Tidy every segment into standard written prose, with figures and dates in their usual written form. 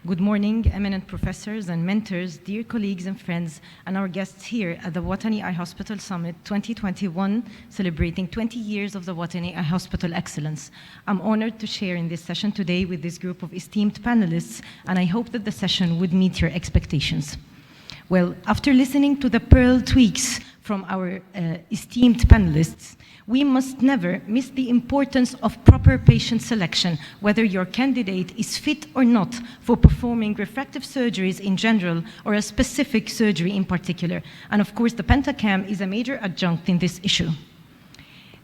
Good morning, eminent professors and mentors, dear colleagues and friends, and our guests here at the Watani Eye Hospital Summit 2021, celebrating 20 years of the Watani Eye Hospital excellence. I'm honored to share in this session today with this group of esteemed panelists, and I hope that the session would meet your expectations. Well, after listening to the pearl tweaks from our esteemed panelists, we must never miss the importance of proper patient selection, whether your candidate is fit or not for performing refractive surgeries in general or a specific surgery in particular. And of course, the Pentacam is a major adjunct in this issue.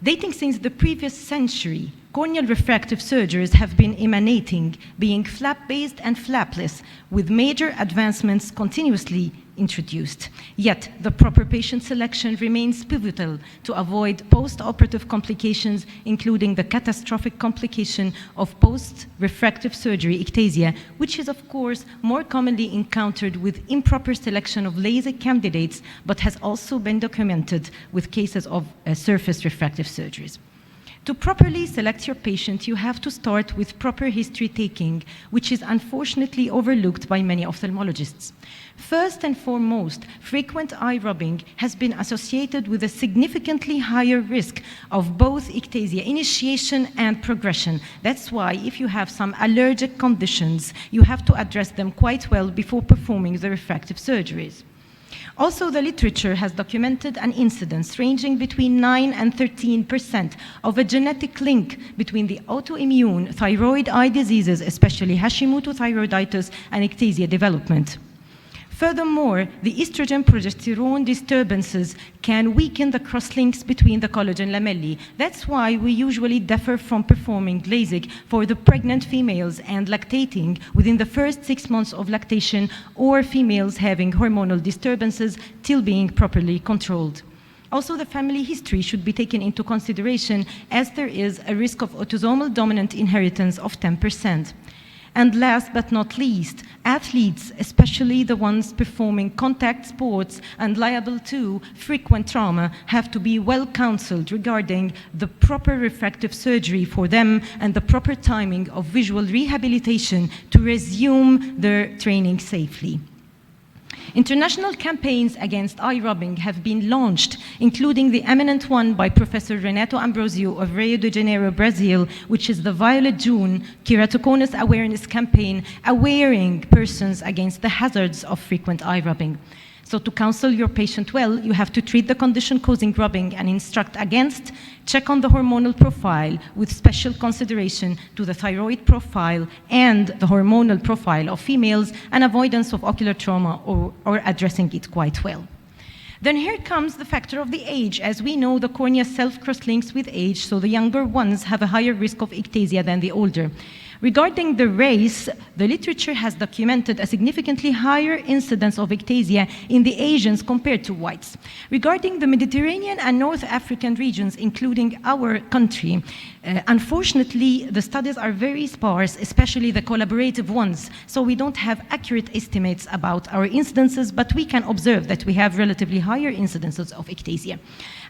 Dating since the previous century, corneal refractive surgeries have been emanating, being flap-based and flapless, with major advancements continuously introduced. Yet, the proper patient selection remains pivotal to avoid post-operative complications, including the catastrophic complication of post-refractive surgery, ectasia, which is, of course, more commonly encountered with improper selection of LASIK candidates, but has also been documented with cases of surface refractive surgeries. To properly select your patient, you have to start with proper history taking, which is unfortunately overlooked by many ophthalmologists. First and foremost, frequent eye rubbing has been associated with a significantly higher risk of both ectasia initiation and progression. That's why if you have some allergic conditions, you have to address them quite well before performing the refractive surgeries. Also, the literature has documented an incidence ranging between 9 and 13% of a genetic link between the autoimmune thyroid eye diseases, especially Hashimoto thyroiditis and ectasia development. Furthermore, the estrogen-progesterone disturbances can weaken the crosslinks between the collagen lamellae. That's why we usually defer from performing LASIK for the pregnant females and lactating within the first 6 months of lactation, or females having hormonal disturbances till being properly controlled. Also, the family history should be taken into consideration, as there is a risk of autosomal dominant inheritance of 10%. And last but not least, athletes, especially the ones performing contact sports and liable to frequent trauma, have to be well counseled regarding the proper refractive surgery for them and the proper timing of visual rehabilitation to resume their training safely. International campaigns against eye rubbing have been launched, including the eminent one by Professor Renato Ambrosio of Rio de Janeiro, Brazil, which is the Violet June Keratoconus Awareness Campaign, awareing persons against the hazards of frequent eye rubbing. So to counsel your patient well, you have to treat the condition causing rubbing and instruct against, check on the hormonal profile with special consideration to the thyroid profile and the hormonal profile of females, and avoidance of ocular trauma or addressing it quite well. Then here comes the factor of the age. As we know, the cornea self-crosslinks with age, so the younger ones have a higher risk of ectasia than the older. Regarding the race, the literature has documented a significantly higher incidence of ectasia in the Asians compared to whites. Regarding the Mediterranean and North African regions, including our country, unfortunately, the studies are very sparse, especially the collaborative ones, so we don't have accurate estimates about our incidences, but we can observe that we have relatively higher incidences of ectasia.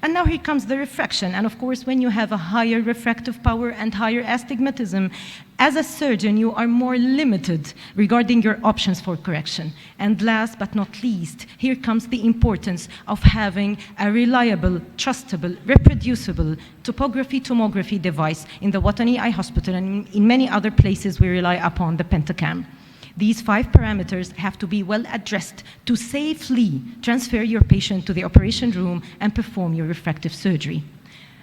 And now here comes the refraction, and of course, when you have a higher refractive power and higher astigmatism, as a surgeon, you are more limited regarding your options for correction. And last but not least, here comes the importance of having a reliable, trustable, reproducible topography-tomography device in the Watani Eye Hospital, and in many other places we rely upon the Pentacam. These 5 parameters have to be well addressed to safely transfer your patient to the operation room and perform your refractive surgery.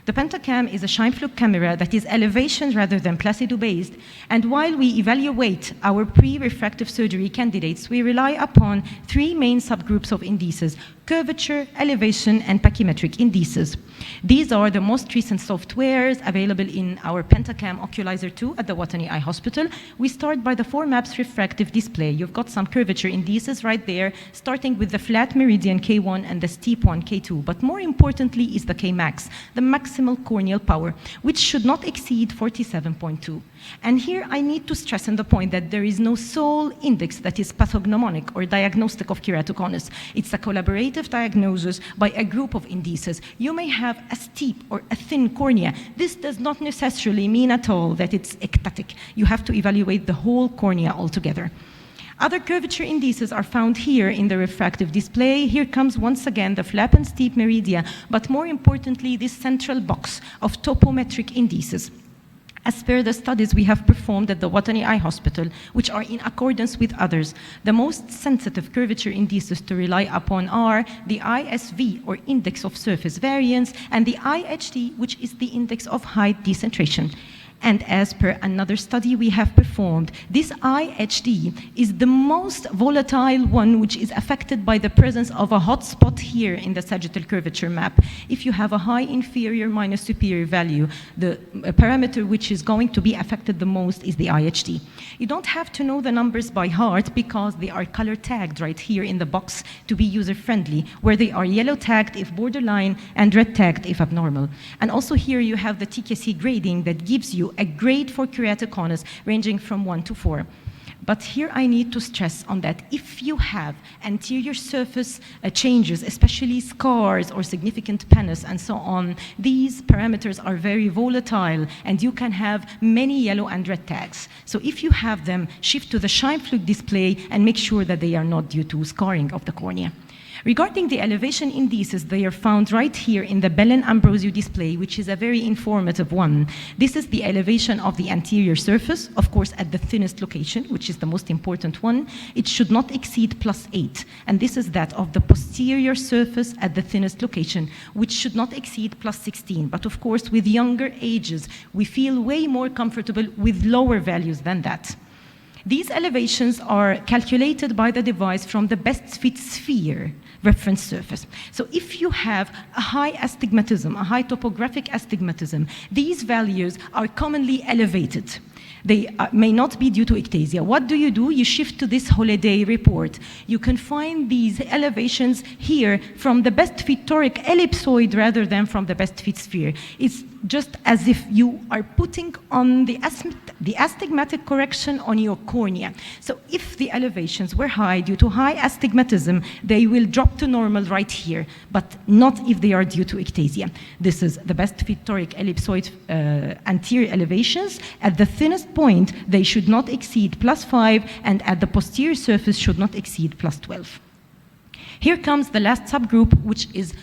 The Pentacam is a Scheimpflug camera that is elevation rather than placido-based, and while we evaluate our pre-refractive surgery candidates, we rely upon 3 main subgroups of indices: curvature, elevation, and pachymetric indices. These are the most recent softwares available in our Pentacam Oculizer 2 at the Watani Eye Hospital. We start by the 4-maps refractive display. You've got some curvature indices right there, starting with the flat meridian K1 and the steep one K2. But more importantly is the Kmax, the maximal corneal power, which should not exceed 47.2. And here I need to stress on the point that there is no sole index that is pathognomonic or diagnostic of keratoconus. It's a collaborative diagnosis by a group of indices. You may have a steep or a thin cornea. This does not necessarily mean at all that it's ectatic. You have to evaluate the whole cornea altogether. Other curvature indices are found here in the refractive display. Here comes once again the flap and steep meridia, but more importantly, this central box of topometric indices. As per the studies we have performed at the Watani Eye Hospital, which are in accordance with others, the most sensitive curvature indices to rely upon are the ISV, or Index of Surface Variance, and the IHD, which is the Index of Height Decentration. And as per another study we have performed, this IHD is the most volatile one, which is affected by the presence of a hot spot here in the sagittal curvature map. If you have a high inferior minus superior value, the parameter which is going to be affected the most is the IHD. You don't have to know the numbers by heart because they are color tagged right here in the box to be user friendly, where they are yellow tagged if borderline and red tagged if abnormal. And also here you have the TKC grading that gives you a grade for keratoconus ranging from 1 to 4. But here I need to stress on that if you have anterior surface changes, especially scars or significant pannus and so on, these parameters are very volatile and you can have many yellow and red tags. So if you have them, shift to the Scheimpflug display and make sure that they are not due to scarring of the cornea. Regarding the elevation indices, they are found right here in the Belen-Ambrosio display, which is a very informative one. This is the elevation of the anterior surface, of course at the thinnest location, which is the most important one. It should not exceed +8. And this is that of the posterior surface at the thinnest location, which should not exceed +16. But of course, with younger ages, we feel way more comfortable with lower values than that. These elevations are calculated by the device from the best fit sphere reference surface. So if you have a high astigmatism, a high topographic astigmatism, these values are commonly elevated. They may not be due to ectasia. What do? You shift to this holiday report. You can find these elevations here from the best fit toric ellipsoid rather than from the best fit sphere. It's just as if you are putting on the astigmatic correction on your cornea. So if the elevations were high due to high astigmatism, they will drop to normal right here, but not if they are due to ectasia. This is the best fit toric ellipsoid anterior elevations. At the thinnest point, they should not exceed +5, and at the posterior surface should not exceed +12. Here comes the last subgroup, which is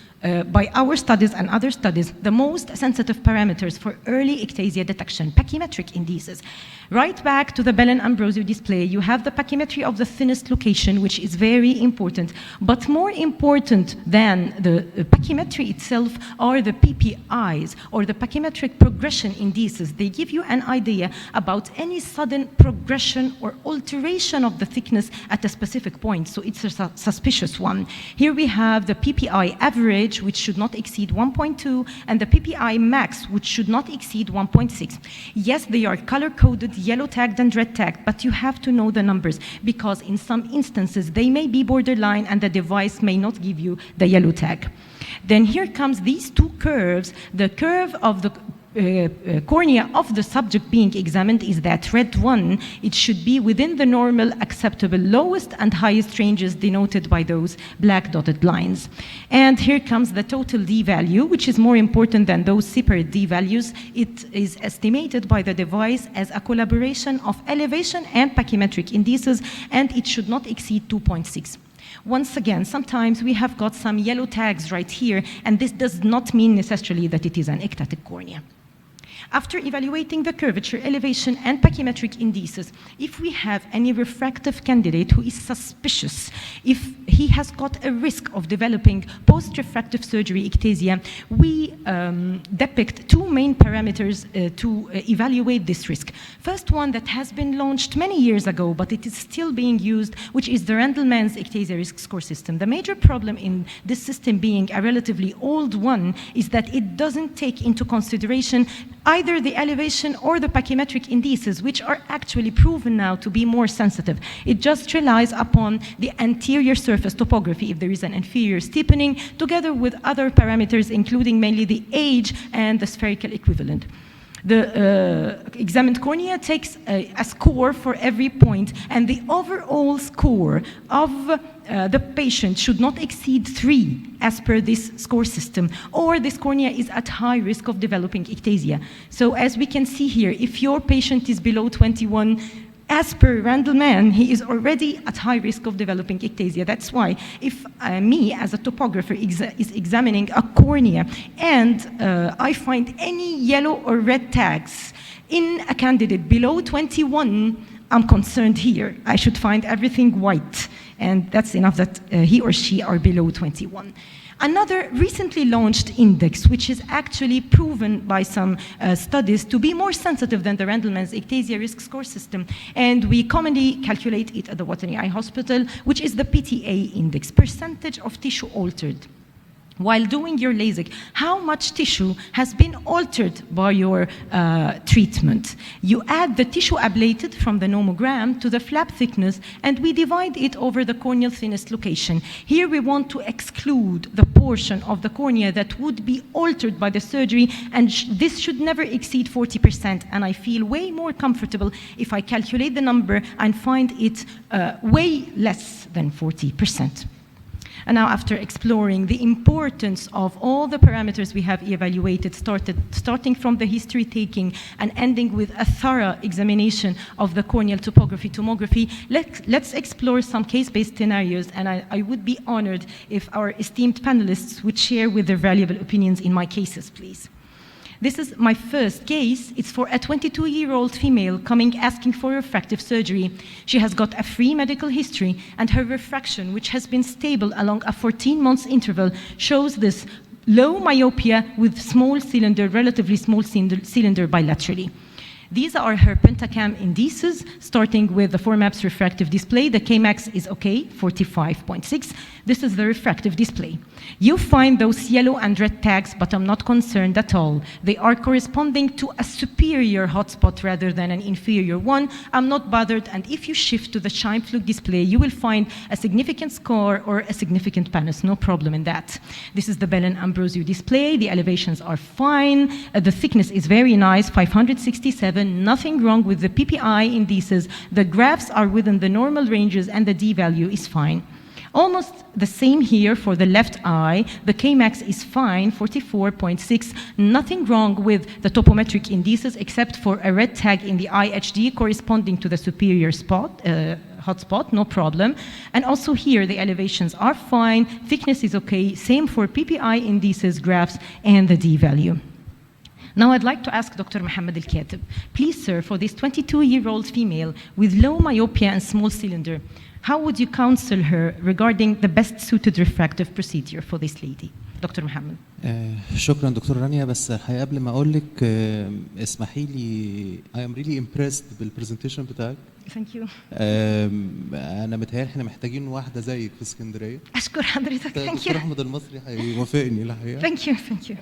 by our studies and other studies, the most sensitive parameters for early ectasia detection, pachymetric indices. Right back to the Belen-Ambrosio display, you have the pachymetry of the thinnest location, which is very important. But more important than the pachymetry itself are the PPIs, or the pachymetric progression indices. They give you an idea about any sudden progression or alteration of the thickness at a specific point. So it's a suspicious one. Here we have the PPI average, which should not exceed 1.2, and the PPI max, which should not exceed 1.6. Yes, they are color-coded, yellow tagged and red tagged, but you have to know the numbers because in some instances they may be borderline and the device may not give you the yellow tag. Then here comes these two curves. The curve of the cornea of the subject being examined is that red one. It should be within the normal acceptable lowest and highest ranges denoted by those black dotted lines. And here comes the total D value, which is more important than those separate D values. It is estimated by the device as a collaboration of elevation and pachymetric indices, and it should not exceed 2.6. Once again, sometimes we have got some yellow tags right here, and this does not mean necessarily that it is an ectatic cornea. After evaluating the curvature, elevation, and pachymetric indices, if we have any refractive candidate who is suspicious, if he has got a risk of developing post-refractive surgery ectasia, we depict two main parameters to evaluate this risk. First one that has been launched many years ago, but it is still being used, which is the Randleman's ectasia risk score system. The major problem in this system, being a relatively old one, is that it doesn't take into consideration either the elevation or the pachymetric indices, which are actually proven now to be more sensitive. It just relies upon the anterior surface topography, if there is an inferior steepening, together with other parameters, including mainly the age and the spherical equivalent. The examined cornea takes a score for every point, and the overall score of the patient should not exceed 3 as per this score system, or this cornea is at high risk of developing ectasia. So as we can see here, if your patient is below 21, As per Randleman, he is already at high risk of developing ectasia. That's why if me as a topographer is examining a cornea and I find any yellow or red tags in a candidate below 21, I'm concerned here. I should find everything white, and that's enough that he or she are below 21. Another recently launched index, which is actually proven by some studies to be more sensitive than the Randleman's ectasia risk score system, and we commonly calculate it at the Watani Eye Hospital, which is the PTA index, percentage of tissue altered. While doing your LASIK, how much tissue has been altered by your treatment? You add the tissue ablated from the nomogram to the flap thickness, and we divide it over the corneal thinnest location. Here we want to exclude the portion of the cornea that would be altered by the surgery, and this should never exceed 40%, and I feel way more comfortable if I calculate the number and find it way less than 40%. And now, after exploring the importance of all the parameters we have evaluated, starting from the history taking and ending with a thorough examination of the corneal topography, tomography, let's explore some case-based scenarios, and I would be honored if our esteemed panelists would share with their valuable opinions in my cases, please. This is my first case. It's for a 22-year-old female coming asking for refractive surgery. She has got a free medical history, and her refraction, which has been stable along a 14-month interval, shows this low myopia with small cylinder, relatively small cylinder bilaterally. These are her Pentacam indices, starting with the 4-maps refractive display. The Kmax is okay, 45.6. This is the refractive display. You find those yellow and red tags, but I'm not concerned at all. They are corresponding to a superior hotspot rather than an inferior one. I'm not bothered, and if you shift to the Scheimpflug display, you will find a significant score or a significant pannus, no problem in that. This is the Bellin-Ambrosio display. The elevations are fine. The thickness is very nice, 567. Nothing wrong with the PPI indices. The graphs are within the normal ranges, and the D-value is fine. Almost the same here for the left eye. The Kmax is fine, 44.6. Nothing wrong with the topometric indices except for a red tag in the IHD corresponding to the superior spot, hotspot, no problem. And also here, the elevations are fine. Thickness is okay. Same for PPI indices, graphs, and the D-value. Now I'd like to ask Dr. Mohammed Al-Katib, please sir, for this 22-year-old female with low myopia and small cylinder, how would you counsel her regarding the best suited refractive procedure for this lady? Dr. Mohammed. شكرا دكتور رانيا، بس الحقيقه قبل ما اقول لك اسمحي لي I am really impressed بالبرزنتيشن بتاعك. Thank you. انا متهيألي احنا محتاجين واحده زيك في اسكندريه. اشكر حضرتك. Thank you. دكتور احمد المصري هيوافقني الحقيقه. Thank you. Thank you.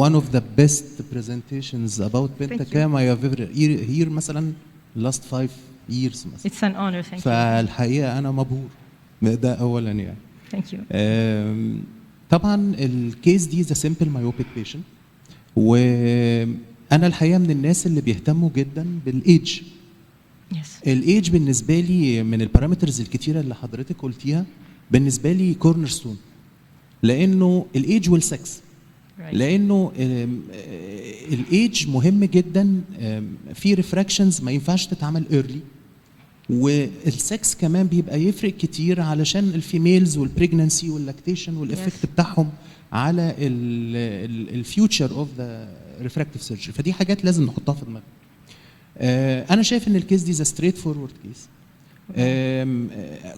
One of the best presentations about Pentacam I have ever here مثلا last 5 years مثلا. It's an honor. Thank you. فالحقيقه انا مبهور. ده اولا يعني. Thank you. طبعا الكيس دي ذا سمبل مايوبيك بيشنت، وانا الحقيقه من الناس اللي بيهتموا جدا بالايدج. الايدج بالنسبه لي من البارامترز الكتيره اللي حضرتك قلتيها بالنسبه لي كورنر ستون، لانه الايدج والسكس، لانه الايدج مهم جدا. في ريفراكشنز ما ينفعش تتعمل ايرلي، والسكس كمان بيبقى يفرق كتير علشان الفيميلز والبريجننسي واللاكتيشن والافكت بتاعهم على الفيوتشر اوف ذا ريفراكتيف سيرجري، فدي حاجات لازم نحطها في دماغنا. انا شايف ان الكيس دي ذا ستريت فورورد كيس.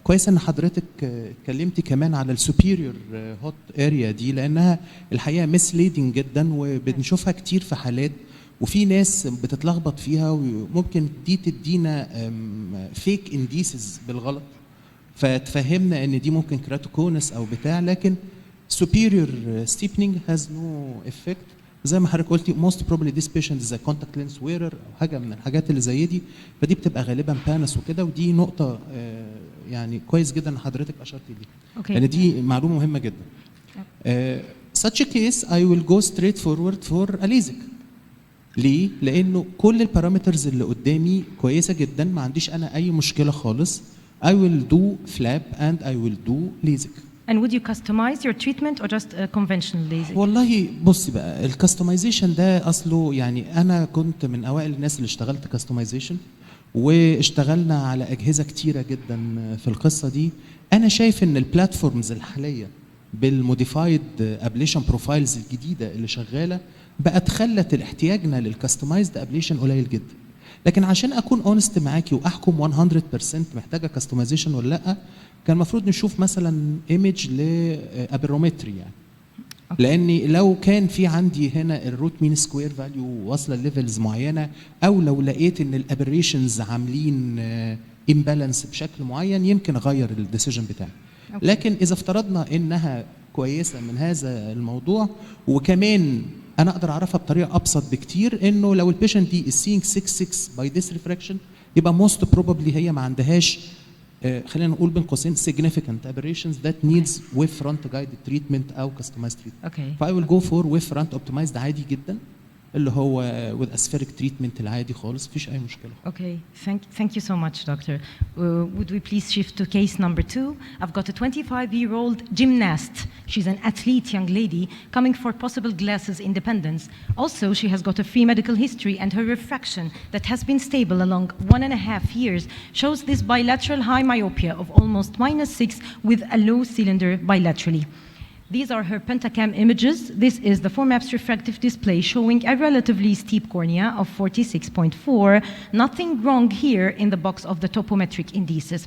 كويس ان حضرتك اتكلمتي كمان على السوبيريور هوت اريا دي، لانها الحقيقه مسليدنج جدا وبنشوفها كتير في حالات، وفي ناس بتتلخبط فيها، وممكن دي تدينا فيك انديسز بالغلط فتفهمنا ان دي ممكن كراتوكونس او بتاع، لكن superior steepening has no effect. زي ما حضرتك قلتي most probably this patient is a contact lens wearer او حاجه من الحاجات اللي زي دي، فدي بتبقى غالبا بانس وكده، ودي نقطه يعني كويس جدا ان حضرتك اشرتي ليها، لان دي معلومه مهمه جدا. such a case I will go straight forward for a LASIK. ليه؟ لانه كل البارامترز اللي قدامي كويسه جدا، ما عنديش انا اي مشكله خالص. I will do flap and I will do LASIK. And would you customize your treatment or just a conventional LASIK? والله بصي بقى، الكاستمايزيشن ده اصله يعني انا كنت من اوائل الناس اللي اشتغلت كاستمايزيشن، واشتغلنا على اجهزه كتيره جدا في القصه دي. انا شايف ان البلاتفورمز الحاليه بالموديفايد ابليشن بروفايلز الجديده اللي شغاله بقت خلت احتياجنا للكاستمايزد ابليشن قليل جدا. لكن عشان اكون اونست معاكي واحكم 100% محتاجه كاستمايزيشن ولا لا، كان المفروض نشوف مثلا ايمج لابرومتري يعني. لاني لو كان في عندي هنا الروت مين سكوير فاليو واصله ليفلز معينه، او لو لقيت ان الابريشنز عاملين امبالانس بشكل معين، يمكن اغير الديسيجن بتاعي. لكن اذا افترضنا انها كويسه من هذا الموضوع، وكمان انا اقدر اعرفها بطريقه ابسط بكتير، انه لو البيشنت دي is seeing 6 by this refraction يبقى most probably هي ما عندهاش خلينا نقول بين قوسين significant aberrations that needs wave front guided treatment او customized treatment. Okay. فاي will go for wave front optimized عادي جدا، اللي هو with aspheric treatment العادي خالص، مفيش اي مشكله. Okay, thank you so much, doctor. Would we please shift to case number 2? I've got a 25-year-old gymnast. She's an athlete young lady coming for possible glasses independence. Also, she has got a free medical history, and her refraction that has been stable along 1.5 years shows this bilateral high myopia of almost -6 with a low cylinder bilaterally. These are her Pentacam images. This is the 4-maps refractive display showing a relatively steep cornea of 46.4. Nothing wrong here in the box of the topometric indices.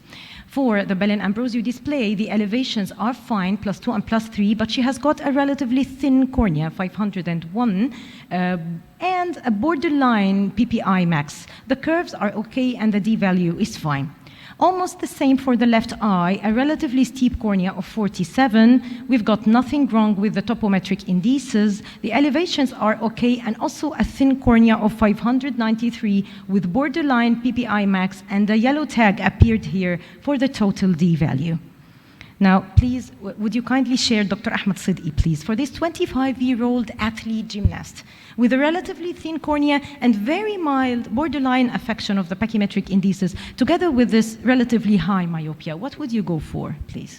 For the Bellin-Ambrosio display, the elevations are fine, +2 and +3, but she has got a relatively thin cornea, 501, and a borderline PPI max. The curves are okay and the D-value is fine. Almost the same for the left eye, a relatively steep cornea of 47. We've got nothing wrong with the topometric indices. The elevations are okay, and also a thin cornea of 593 with borderline PPI max, and the yellow tag appeared here for the total D value. Now, please, would you kindly share, Dr. Ahmed Siddiqui, please, for this 25-year-old athlete gymnast with a relatively thin cornea and very mild borderline affection of the pachymetric indices, together with this relatively high myopia, what would you go for, please?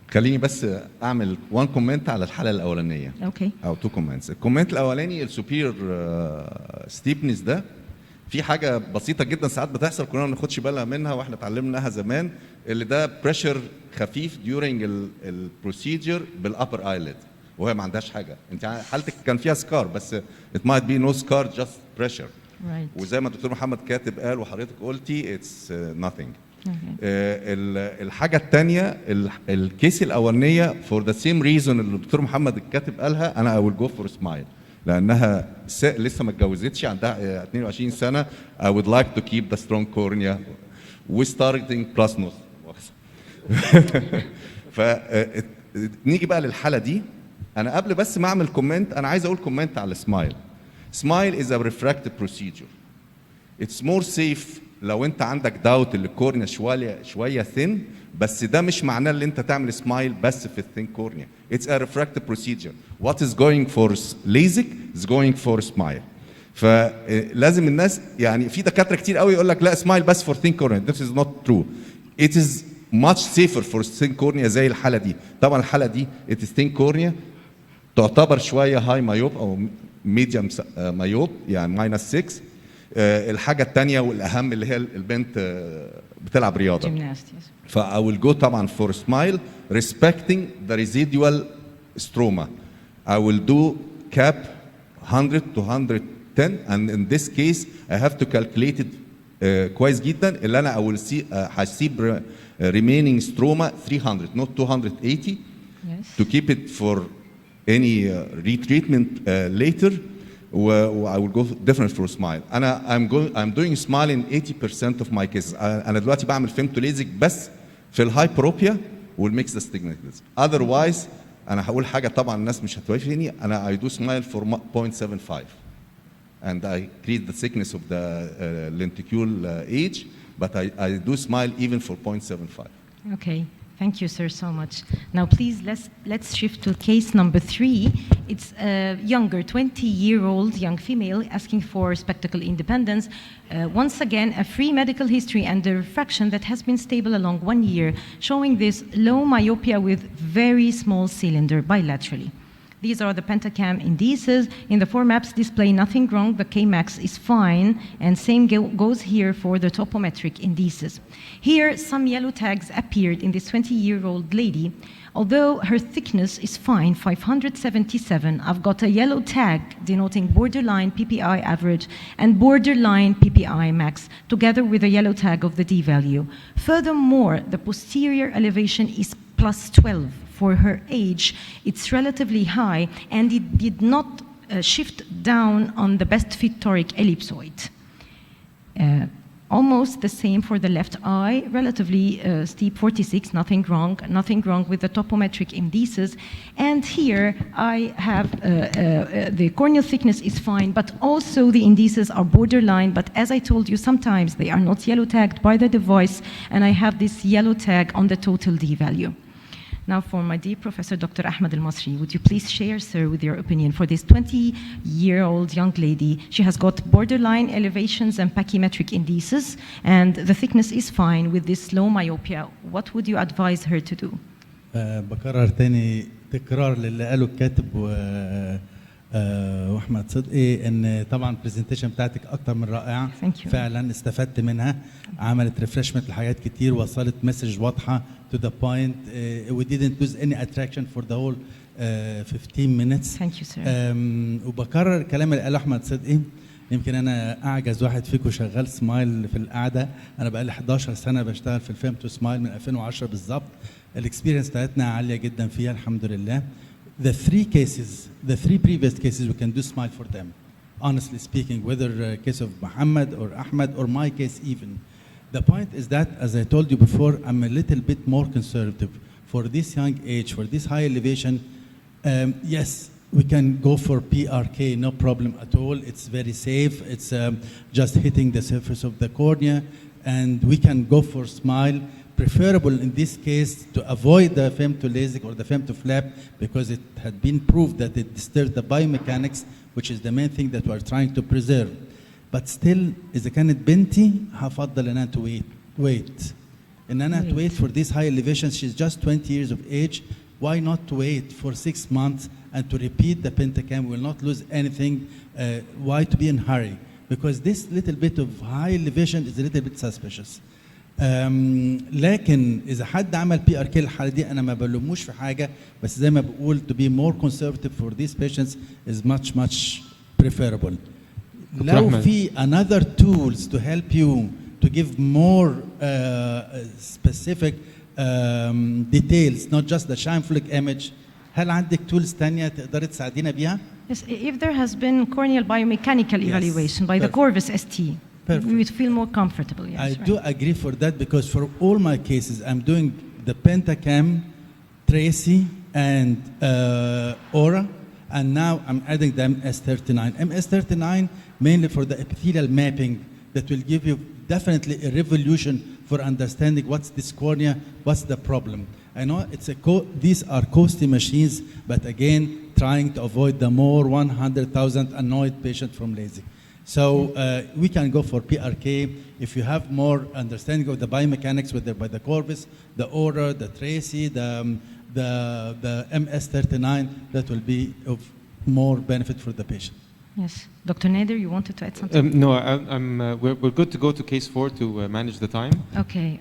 خليني بس اعمل 1 كومنت على الحاله الاولانيه. Okay. او 2 كومنتس. الكومنت الاولاني السوبير ستيبنس ده في حاجه بسيطه جدا ساعات بتحصل كلنا ما بناخدش بالنا منها واحنا اتعلمناها زمان، اللي ده بريشر خفيف during البروسيجر بالابر ايلid وهي ما عندهاش حاجه. انت حالتك كان فيها سكار بس it might be no scar just pressure. Right. وزي ما الدكتور محمد كاتب قال وحضرتك قلتي it's nothing. الحاجه الثانيه الكيس الاولانيه for the same reason اللي الدكتور محمد الكاتب قالها، انا I will go for smile لانها لسه ما اتجوزتش، عندها 22 سنه. I would like to keep the strong cornea we starting plus nose. فنيجي بقى للحاله دي. انا قبل بس ما اعمل كومنت انا عايز اقول كومنت على سمايل. سمايل is a refractive procedure. It's more safe لو انت عندك داوت اللي الكورنيا شويه ثين، بس ده مش معناه ان انت تعمل سمايل بس في الثين كورنيا. It's a refractive procedure. What is going for LASIK is going for smile. فلازم الناس يعني في دكاتره كتير قوي يقول لك لا سمايل بس for thin cornea. This is not true. It is much safer for thin cornea زي الحاله دي. طبعا الحاله دي it is thin cornea تعتبر شويه هاي مايوب او ميديوم مايوب يعني -6. الحاجه الثانيه والاهم اللي هي البنت بتلعب رياضه. ف I will go طبعا for smile respecting the residual stroma. I will do cap 100 to 110 and in this case I have to calculate it كويس جدا اللي انا I will see هسيب remaining stroma 300 not 280 yes. to keep it for any retreatment later. I will go different for smile. I'm doing smile in 80% of my cases. أنا دلوقتي بعمل femto LASIK بس في الهايبروبيا والmix astigmatism. Otherwise أنا هقول حاجة طبعا الناس مش هتوافقني. أنا I do smile for 0.75 and I increase the thickness of the lenticule age, but I do smile even for 0.75. Okay. Thank you, sir, so much. Now, please, let's shift to case number 3. It's a younger, 20-year-old young female asking for spectacle independence. Once again, a free medical history and a refraction that has been stable along 1 year, showing this low myopia with very small cylinder bilaterally. These are the Pentacam indices. In the 4 maps display nothing wrong, the K-max is fine, and same goes here for the topometric indices. Here, some yellow tags appeared in this 20-year-old lady. Although her thickness is fine, 577, I've got a yellow tag denoting borderline PPI average and borderline PPI max, together with a yellow tag of the D-value. Furthermore, the posterior elevation is plus 12. For her age, it's relatively high, and it did not shift down on the best fit toric ellipsoid. Almost the same for the left eye, relatively steep, 46, nothing wrong with the topometric indices. And here I have the corneal thickness is fine, but also the indices are borderline. But as I told you, sometimes they are not yellow tagged by the device, and I have this yellow tag on the total D value. Now for my dear Professor Dr. Ahmed Al-Masri, would you please share, sir, with your opinion for this 20-year-old young lady? She has got borderline elevations and pachymetric indices, and the thickness is fine with this low myopia. What would you advise her to do? بكرر تاني تكرار للي قاله الكاتب واحمد صدقي ان طبعا البرزنتيشن بتاعتك اكتر من رائعه. فعلا استفدت منها، عملت ريفرشمنت لحاجات كتير، وصلت مسج واضحه to the point. We didn't lose any attraction for the whole 15 minutes. Thank you, sir. وبكرر الكلام اللي قاله احمد صدقي. يمكن انا اعجز واحد فيكم شغال سمايل في القعده. انا بقالي 11 سنه بشتغل في الفيلم تو سمايل من 2010 بالظبط. الاكسبيرينس بتاعتنا عاليه جدا فيها الحمد لله. The three previous cases, we can do smile for them. Honestly speaking, whether case of Muhammad or Ahmed or my case even. The point is that, as I told you before, I'm a little bit more conservative. For this young age, for this high elevation, yes, we can go for PRK, no problem at all. It's very safe. It's just hitting the surface of the cornea, and we can go for smile. Preferable in this case to avoid the femto-LASIK or the femto-flap, because it had been proved that it disturbs the biomechanics, which is the main thing that we're trying to preserve. But still, إذا كانت بنتي هفضل إن أنا to wait. إن أنا to wait for this high elevation. She's just 20 years of age. Why not to wait for 6 months and to repeat the Pentacam? We'll not lose anything. Why to be in hurry? Because this little bit of high elevation is a little bit suspicious. لكن إذا حد عمل PRK الحالة دي أنا ما بلوموش في حاجة، بس زي ما بقول to be more conservative for these patients is much preferable. لو في another tools to help you to give more specific details, not just the shine flick image, هل عندك tools تانية تقدر تساعدينا بيها؟ Yes, if there has been corneal biomechanical evaluation by the Corvus ST. Perfect. We would feel more comfortable. Yes, I do agree for that, because for all my cases, I'm doing the Pentacam, Tracy, and Aura, and now I'm adding the MS39. MS39 mainly for the epithelial mapping that will give you definitely a revolution for understanding what's this cornea, what's the problem. I know these are costly machines, but again, trying to avoid the more 100,000 annoyed patients from LASIK. So we can go for PRK if you have more understanding of the biomechanics, whether by the Corvus, the Aura, the Tracy, the MS39, that will be of more benefit for the patient. Yes. Dr. Nader, you wanted to add something? No, we're good to go to case 4 to manage the time. Okay.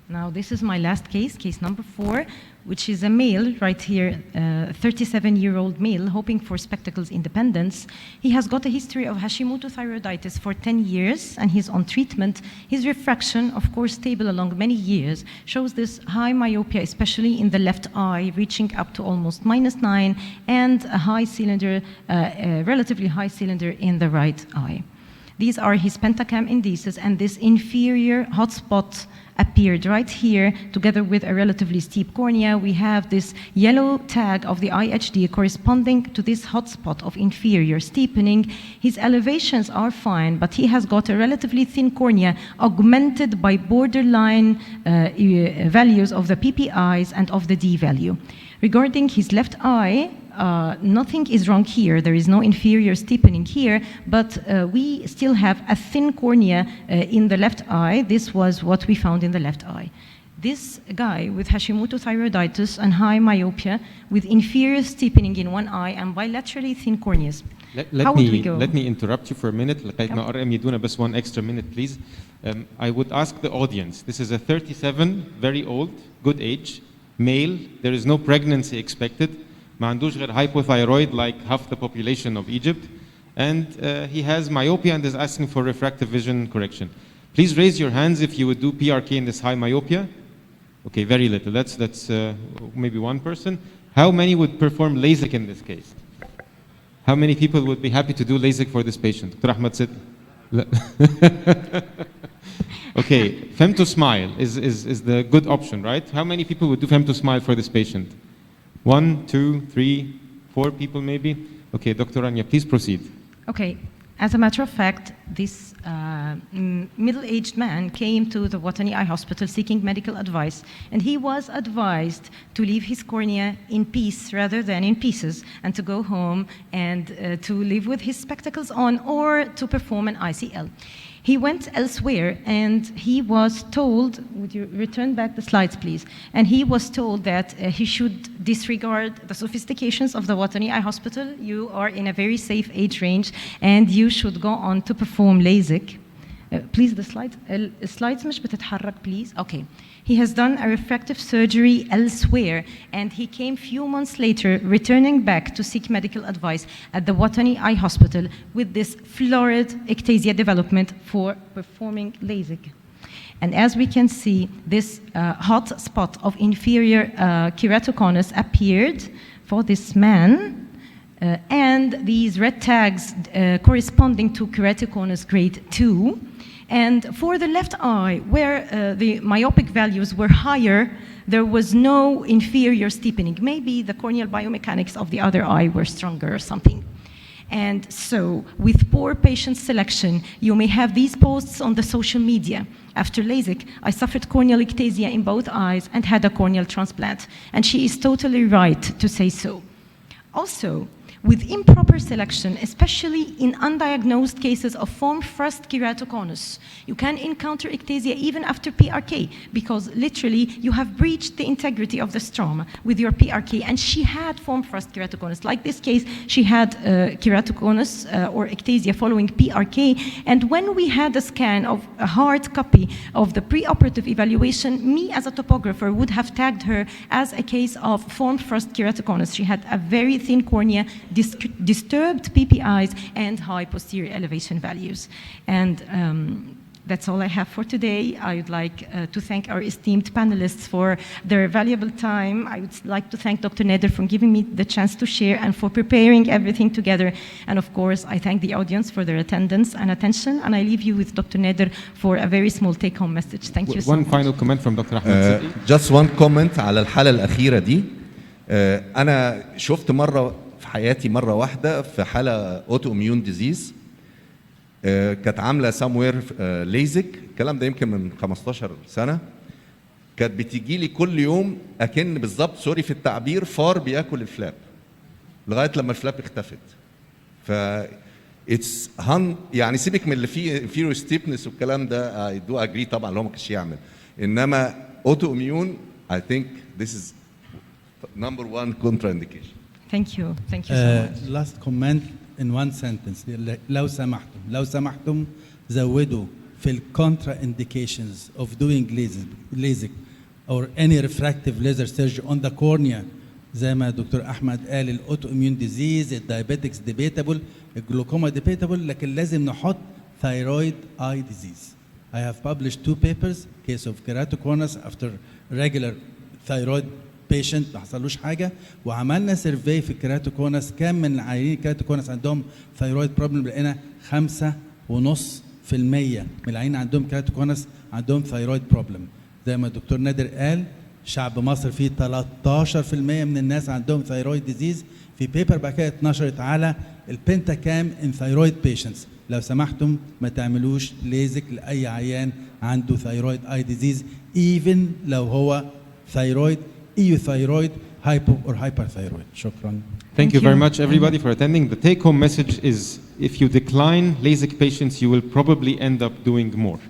Now this is my last case number 4, which is a male right here, 37-year-old male hoping for spectacles independence. He has got a history of Hashimoto thyroiditis for 10 years, and he's on treatment. His refraction, of course stable along many years, shows this high myopia, especially in the left eye, reaching up to almost -9, and a high cylinder, relatively high cylinder in the right eye. These are his Pentacam indices, and this inferior hotspot appeared right here, together with a relatively steep cornea. We have this yellow tag of the IHD corresponding to this hotspot of inferior steepening. His elevations are fine, but he has got a relatively thin cornea, augmented by borderline values of the PPIs and of the D value. Regarding his left eye, nothing is wrong here. There is no inferior steepening here, but we still have a thin cornea in the left eye. This was what we found in the left eye. This guy with Hashimoto thyroiditis and high myopia with inferior steepening in one eye and bilaterally thin corneas. How would we go? Let me interrupt you for a minute. لغاية ما RM يدونا بس one extra minute, please. I would ask the audience. This is a 37, very old, good age, male. There is no pregnancy expected. ما عندوش غير hypothyroid like half the population of Egypt. And he has myopia and is asking for refractive vision correction. Please raise your hands if you would do PRK in this high myopia. Okay, very little. That's maybe one person. How many would perform LASIK in this case? How many people would be happy to do LASIK for this patient? Dr. Ahmed Sid. Okay, Femtosmile is the good option, right? How many people would do Femtosmile for this patient? 1, 2, 3, 4 people maybe? Okay, Dr. Rania, please proceed. Okay, as a matter of fact, this middle-aged man came to the Watani Eye Hospital seeking medical advice, and he was advised to leave his cornea in peace rather than in pieces, and to go home and to live with his spectacles on or to perform an ICL. He went elsewhere and he was told, would you return back the slides please? And he was told that he should disregard the sophistications of the Watani Eye Hospital. You are in a very safe age range and you should go on to perform LASIK. Please the slides مش بتتحرك please. Okay. He has done a refractive surgery elsewhere and he came few months later returning back to seek medical advice at the Watani Eye Hospital with this florid ectasia development for performing LASIK. And as we can see, this hot spot of inferior keratoconus appeared for this man. And these red tags corresponding to keratoconus grade 2. And for the left eye, where the myopic values were higher, there was no inferior steepening. Maybe the corneal biomechanics of the other eye were stronger or something. And so, with poor patient selection, you may have these posts on the social media. After LASIK, I suffered corneal ectasia in both eyes and had a corneal transplant. And she is totally right to say so. Also, with improper selection, especially in undiagnosed cases of formed thrust keratoconus, you can encounter ectasia even after PRK because literally you have breached the integrity of the stroma with your PRK, and she had formed thrust keratoconus. Like this case, she had keratoconus or ectasia following PRK, and when we had a scan of a hard copy of the preoperative evaluation, me as a topographer would have tagged her as a case of formed thrust keratoconus. She had a very thin cornea, disturbed PPIs and high posterior elevation values. And that's all I have for today. I would like to thank our esteemed panelists for their valuable time. I would like to thank Dr. Nader for giving me the chance to share and for preparing everything together. And of course, I thank the audience for their attendance and attention. And I leave you with Dr. Nader for a very small take-home message. Thank you so much. One final comment from Dr. Ahmed Sidi. Just one comment على الحالة الأخيرة دي. أنا شفت مرة في حياتي مرة واحدة في حالة اوتو اميون ديزيز كانت عاملة ساموير ليزك، الكلام ده يمكن من 15 سنة. كانت بتيجي لي كل يوم أكن بالظبط سوري في التعبير فار بياكل الفلاب لغاية لما الفلاب اختفت. ف اتس يعني سيبك من اللي فيه انفيريور ستيبنس والكلام ده، اي دو اجري طبعا اللي هو ما كانش يعمل، انما اوتو اميون I think this is number one contraindication. Thank you so much. Last comment in one sentence. لو سمحتم زودوا في ال contraindications of doing LASIK or any refractive laser surgery on the cornea زي ما دكتور أحمد قال الأوتو إميون ديزيز، الدايابيتكس ديبيتابل، الجلوكوما ديبيتابل، لكن لازم نحط thyroid eye disease. I have published 2 papers, case of keratoconus after regular thyroid patient ما حصلوش حاجه، وعملنا سيرفي في الكيراتوكونس كام من عيانين الكيراتوكونس عندهم ثايرويد بروبلم، لقينا 5.5% من العيانين عندهم كيراتوكونس عندهم ثايرويد بروبلم. زي ما الدكتور نادر قال شعب مصر فيه 13% من الناس عندهم ثايرويد ديزيز. في بيبر بعد كده اتنشرت على البنتاكام ان ثايرويد بيشنتس. لو سمحتم ما تعملوش ليزك لاي عيان عنده ثايرويد اي ديزيز، ايفن لو هو ثايرويد ايوثايرويد hypo or hyperthyroid. شكرا. Thank you you. very much, everybody, for attending. The take-home message is, if you decline LASIK patients, you will probably end up doing more.